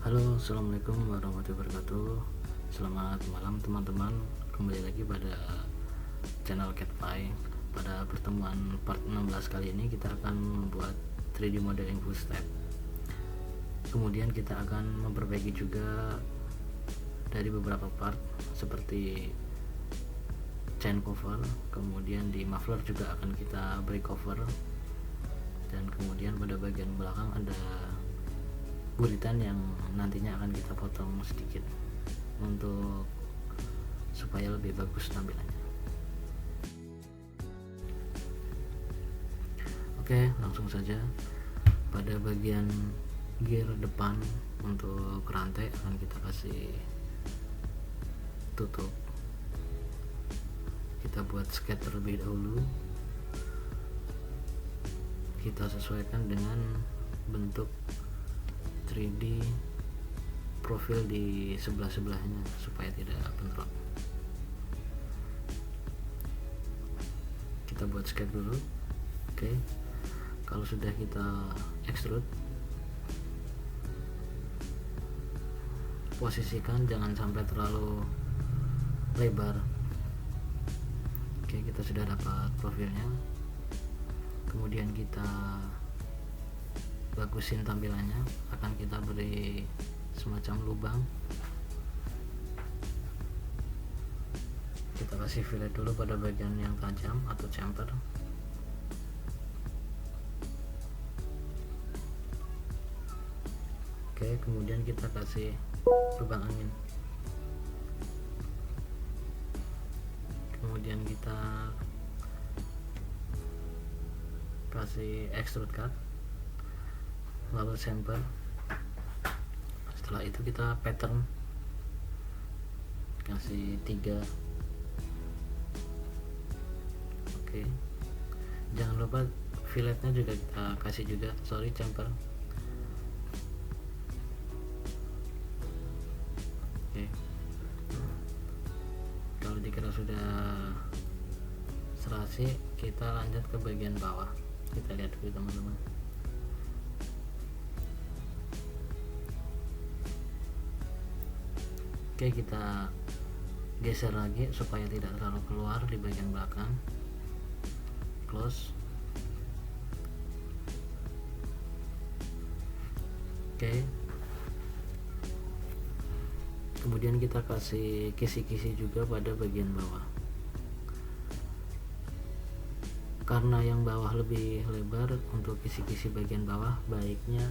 Halo, assalamualaikum warahmatullahi wabarakatuh. Selamat malam teman-teman. Kembali lagi pada channel CatFi. Pada pertemuan part 16 kali ini kita akan membuat 3D modeling full step. Kemudian kita akan memperbaiki juga dari beberapa part seperti chain cover. Kemudian di muffler juga akan kita beri cover. Dan kemudian pada bagian belakang ada buritan yang nantinya akan kita potong sedikit untuk supaya lebih bagus tampilannya. Oke, langsung saja. Pada bagian gear depan untuk rantai akan kita kasih tutup. Kita buat sketch terlebih dahulu. Kita sesuaikan dengan bentuk 3D profil di sebelah-sebelahnya supaya tidak bentrok. Kita buat sketch dulu. Oke. Kalau sudah kita extrude, posisikan jangan sampai terlalu lebar. Oke, kita sudah dapat profilnya. Kemudian kita bagusin tampilannya, akan kita beri semacam lubang. Kita kasih fillet dulu pada bagian yang tajam atau chamfer. Oke, kemudian kita kasih lubang angin. Kemudian kita kasih extrude cut, lalu sampler. Setelah itu kita pattern, kasih 3. Oke, jangan lupa filletnya juga kita kasih juga, chamfer. Oke, kalau dikira sudah serasi, kita lanjut ke bagian bawah. Kita lihat dulu teman-teman. Oke, kita geser lagi supaya tidak terlalu keluar di bagian belakang. Close. Oke. Kemudian kita kasih kisi-kisi juga pada bagian bawah. Karena yang bawah lebih lebar, untuk kisi-kisi bagian bawah baiknya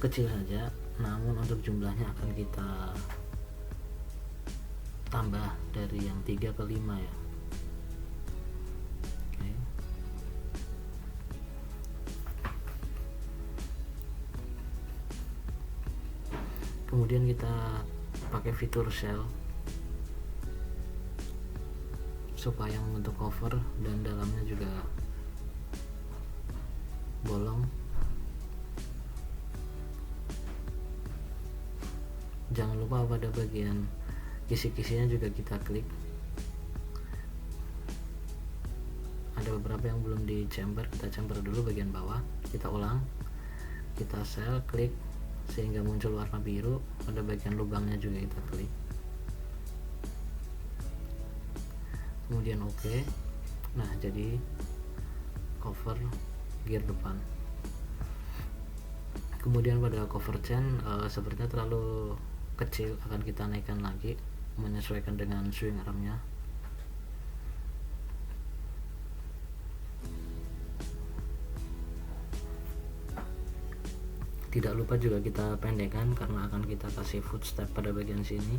kecil saja, namun untuk jumlahnya akan kita tambah dari yang 3 ke 5 ya. Oke. Kemudian kita pakai fitur shell supaya membentuk cover dan dalamnya juga bolong. Jangan lupa pada bagian kisi-kisinya juga kita klik. Ada beberapa yang belum di chamfer, kita chamfer dulu bagian bawah. Kita ulang, kita shell, klik sehingga muncul warna biru. Pada bagian lubangnya juga kita klik. Kemudian oke. Nah, jadi cover gear depan. Kemudian pada cover chain sepertinya terlalu kecil, akan kita naikkan lagi menyesuaikan dengan swing armnya. Tidak lupa juga kita pendekkan karena akan kita kasih footstep pada bagian sini.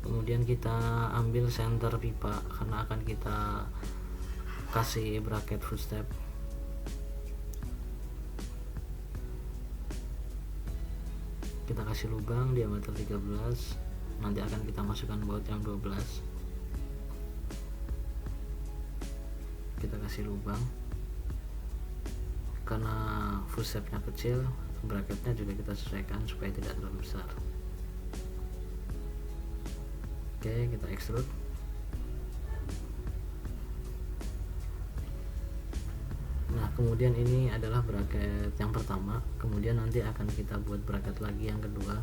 Kemudian kita ambil center pipa karena akan kita kasih bracket footstep. Kita kasih lubang diameter 13, nanti akan kita masukkan baut yang 12. Kita kasih lubang karena footstepnya kecil, bracketnya juga kita sesuaikan supaya tidak terlalu besar. Oke, kita extrude. Kemudian ini adalah bracket yang pertama, kemudian nanti akan kita buat bracket lagi yang kedua.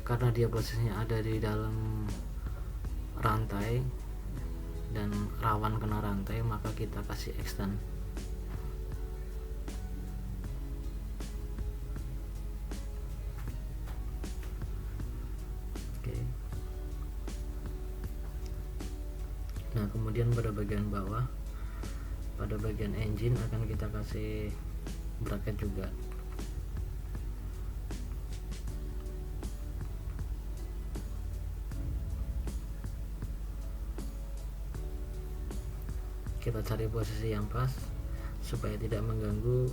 Karena dia posisinya ada di dalam rantai dan rawan kena rantai, maka kita kasih extend. Oke. Nah, kemudian pada bagian bawah, pada bagian engine akan kita kasih bracket juga. Kita cari posisi yang pas supaya tidak mengganggu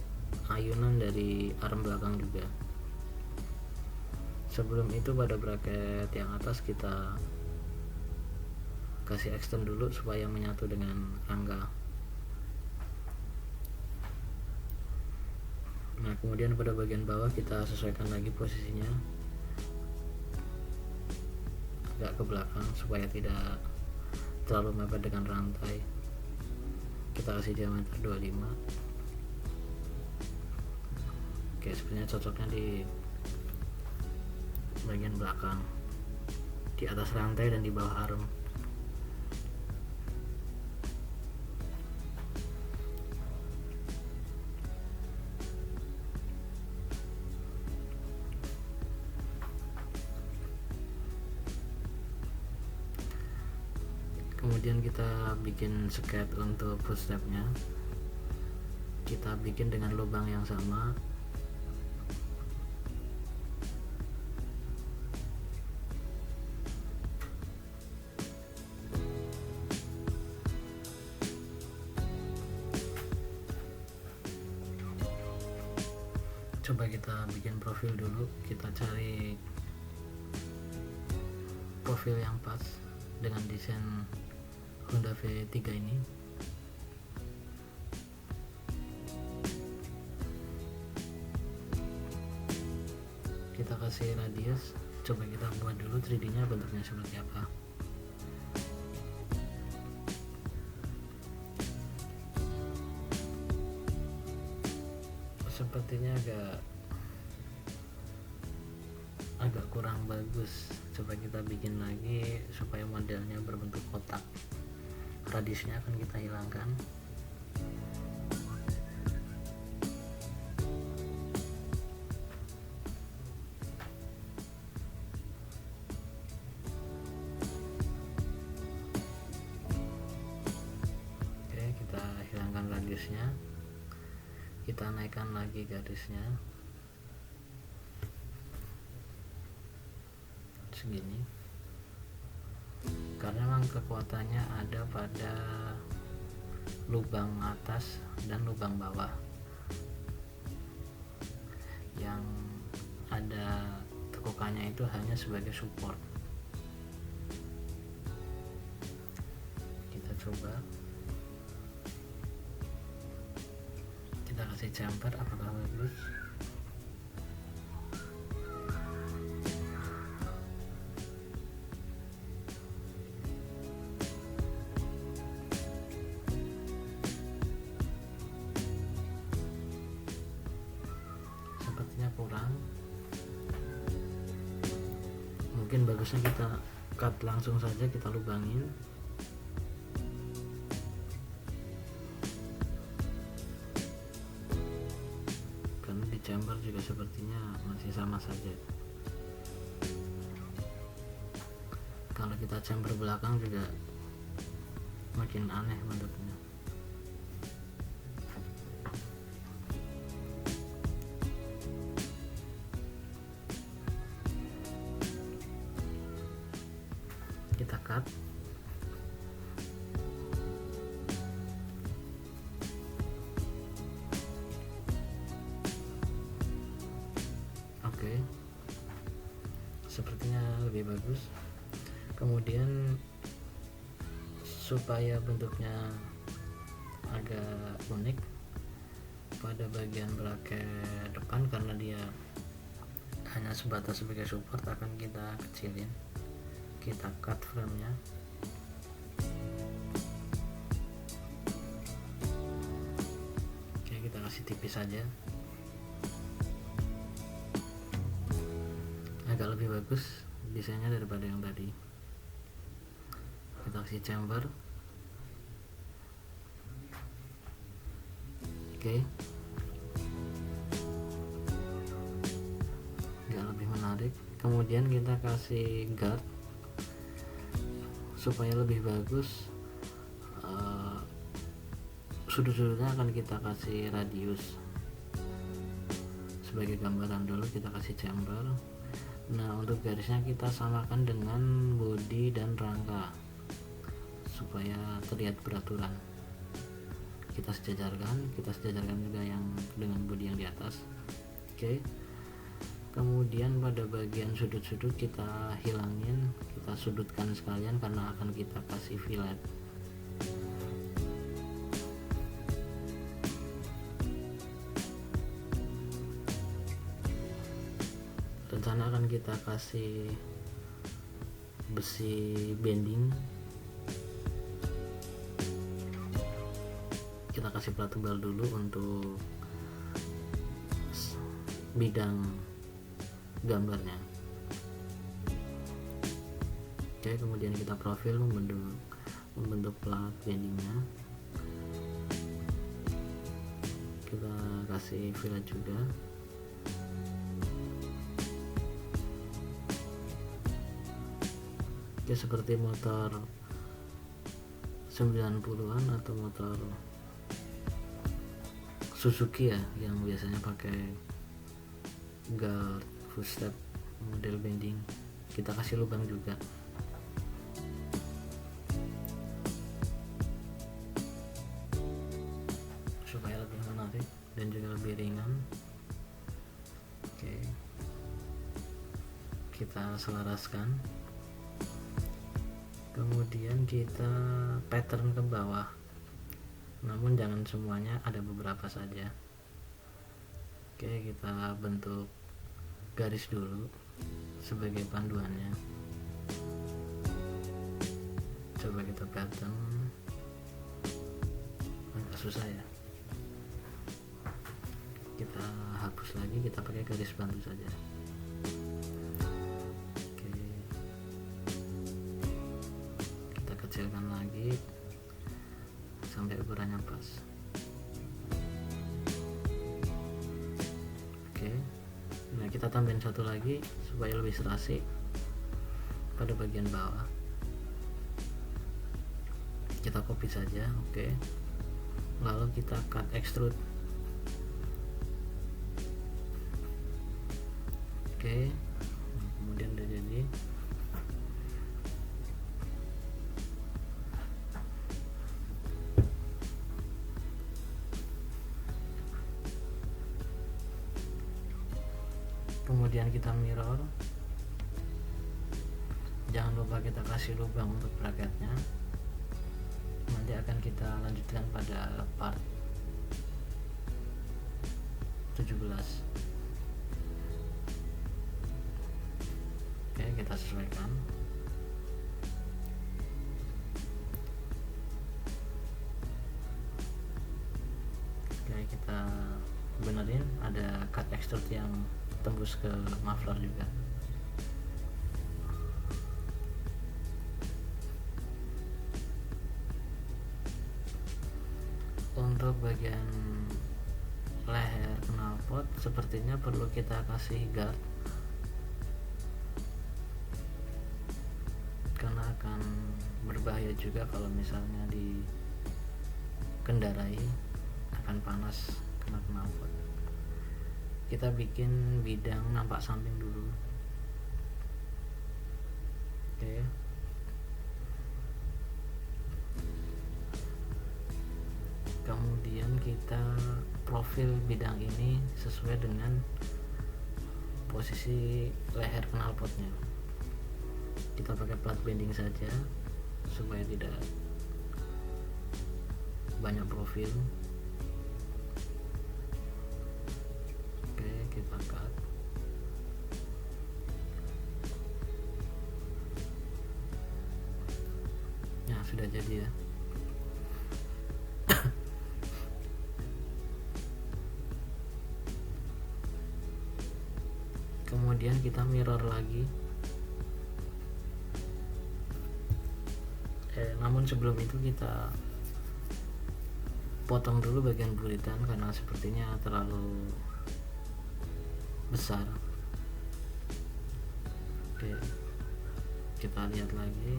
ayunan dari arm belakang juga. Sebelum itu pada bracket yang atas kita kasih extend dulu supaya menyatu dengan rangka. Nah, kemudian pada bagian bawah kita sesuaikan lagi posisinya agak ke belakang supaya tidak terlalu mepet dengan rantai. Kita kasih diameter 25. Oke, sebenarnya cocoknya di bagian belakang, di atas rantai dan di bawah arm. Kemudian kita bikin sket untuk footstepnya, kita bikin dengan lubang yang sama. Coba kita bikin profil dulu, kita cari profil yang pas dengan desain Honda V3 ini. Kita kasih radius, coba kita buat dulu 3D nya bentuknya seperti apa. Sepertinya agak kurang bagus. Coba kita bikin lagi supaya modelnya berbentuk kotak. Radiusnya akan kita hilangkan. Oke, kita hilangkan radiusnya, kita naikkan lagi garisnya segini, karena memang kekuatannya ada pada lubang atas dan lubang bawah. Yang ada tekukannya itu hanya sebagai support. Kita coba, kita kasih chamfer, apakah bagus? Kurang, mungkin bagusnya kita cut langsung saja, kita lubangin. Karena di chamber juga sepertinya masih sama saja. Kalau kita chamber belakang juga makin aneh bentuknya. Kita cut. Oke, sepertinya lebih bagus. Kemudian supaya bentuknya agak unik, pada bagian bracket depan karena dia hanya sebatas sebagai support akan kita kecilin, kita cut frame-nya. Oke, kita kasih tipis saja agak lebih bagus desainnya daripada yang tadi. Kita kasih chamber. Oke, agak lebih menarik. Kemudian kita kasih guard supaya lebih bagus. Sudut-sudutnya akan kita kasih radius. Sebagai gambaran dulu kita kasih chamber. Nah, untuk garisnya kita samakan dengan body dan rangka supaya terlihat beraturan. Kita sejajarkan juga yang dengan body yang di atas. Oke. Kemudian pada bagian sudut-sudut kita hilangin, kita sudutkan sekalian karena akan kita kasih fillet. Rencana akan kita kasih besi bending, kita kasih plat tebal dulu untuk bidang gambarnya. Oke, kemudian kita profil membentuk plat bendingnya, kita kasih fillet juga. Oke, seperti motor 90-an atau motor Suzuki ya, yang biasanya pakai guard footstep model bending, kita kasih lubang juga. Supaya lebih menarik dan juga lebih ringan. Oke, kita selaraskan. Kemudian kita pattern ke bawah, namun jangan semuanya, ada beberapa saja. Oke, kita bentuk garis dulu sebagai panduannya. Coba kita pattern, agak susah ya, kita hapus lagi, kita pakai garis bantu saja. Kecilkan lagi sampai ukurannya pas. Oke, nah kita tambahin satu lagi supaya lebih serasi pada bagian bawah. Kita copy saja. Oke, lalu kita cut extrude. Oke, kemudian udah jadi. Kemudian kita mirror, jangan lupa kita kasih lubang untuk bracketnya. Nanti akan kita lanjutkan pada part 17. Oke, kita sesuaikan. Oke, kita benerin, ada cut extrude yang tembus ke muffler juga. Untuk bagian leher knalpot sepertinya perlu kita kasih guard karena akan berbahaya juga kalau misalnya dikendarai, akan panas kena knalpot. Kita bikin bidang nampak samping dulu. Oke. Kemudian kita profil bidang ini sesuai dengan posisi leher knalpotnya. Kita pakai plat bending saja supaya tidak banyak profil. Kita cut. sudah jadi ya. Kemudian kita mirror lagi. Namun sebelum itu kita potong dulu bagian buritan karena sepertinya terlalu besar. Oke, kita lihat lagi.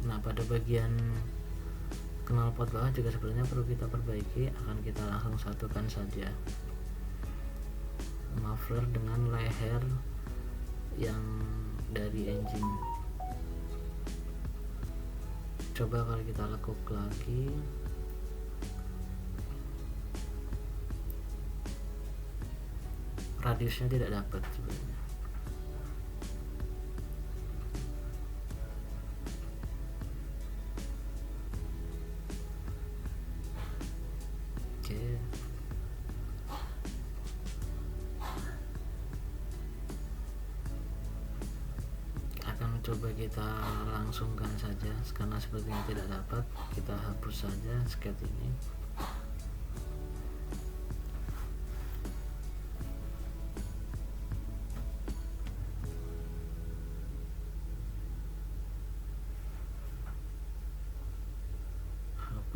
Nah, pada bagian knalpot bawah juga sebenarnya perlu kita perbaiki. Akan kita langsung satukan saja muffler dengan leher yang dari engine. Coba kalau kita lekuk lagi, radiusnya tidak dapat sebenarnya. Oke. Akan coba kita langsungkan saja karena sepertinya tidak dapat. Kita hapus saja sketch ini.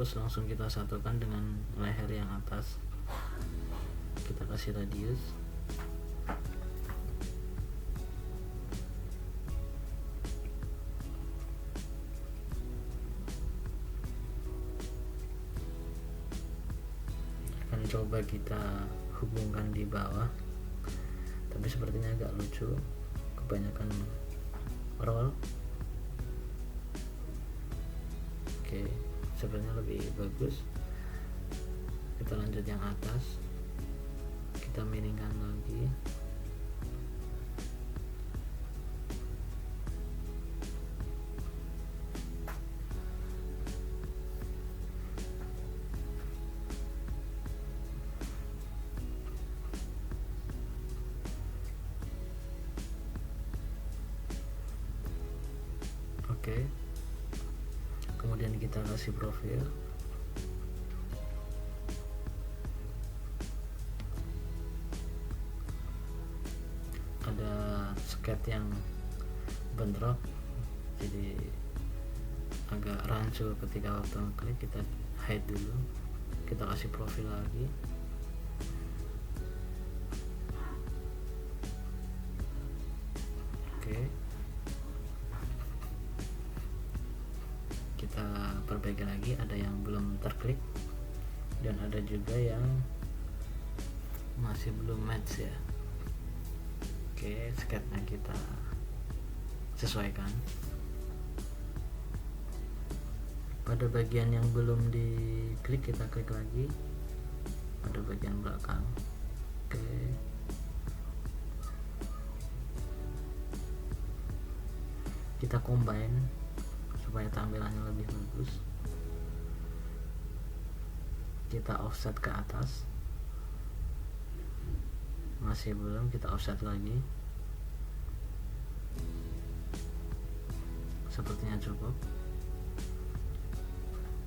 Langsung kita satukan dengan leher yang atas. Kita kasih radius. Akan coba kita hubungkan di bawah, tapi sepertinya agak lucu, kebanyakan roll. Oke, sebenarnya lebih bagus. Kita lanjut yang atas, kita miringkan lagi. Oke, kemudian kita kasih profil. Ada sketch yang bentrok, jadi agak rancu ketika waktu ngeklik. Kita hide dulu, kita kasih profil lagi. Oke, kita perbaiki lagi. Ada yang belum terklik dan ada juga yang masih belum match ya. Oke, sketchnya kita sesuaikan. Pada bagian yang belum diklik, kita klik lagi pada bagian belakang. Oke, kita combine supaya tampilannya lebih bagus. Kita offset ke atas. Masih belum, kita offset lagi. Sepertinya cukup.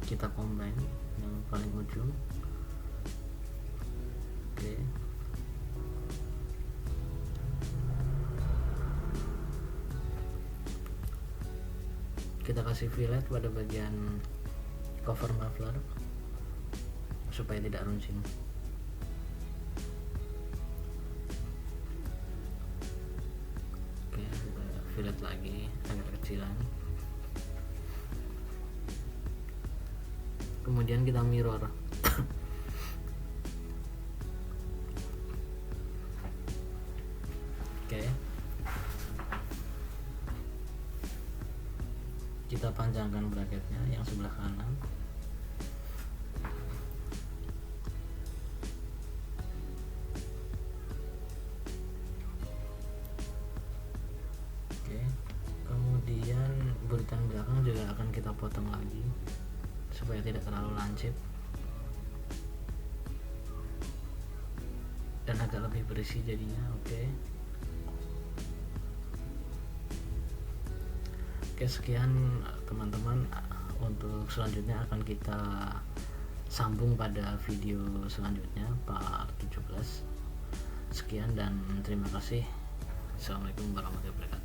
Kita combine yang paling ujung. Oke, kita kasih fillet pada bagian cover muffler supaya tidak runcing. Fillet lagi agak kecilan. Kemudian kita mirror. Oke, kita panjangkan bracketnya yang sebelah kanan. Buritan belakang juga akan kita potong lagi supaya tidak terlalu lancip dan agak lebih berisi jadinya. Oke, Oke, sekian teman-teman, untuk selanjutnya akan kita sambung pada video selanjutnya part 17. Sekian dan terima kasih. Assalamualaikum warahmatullahi wabarakatuh.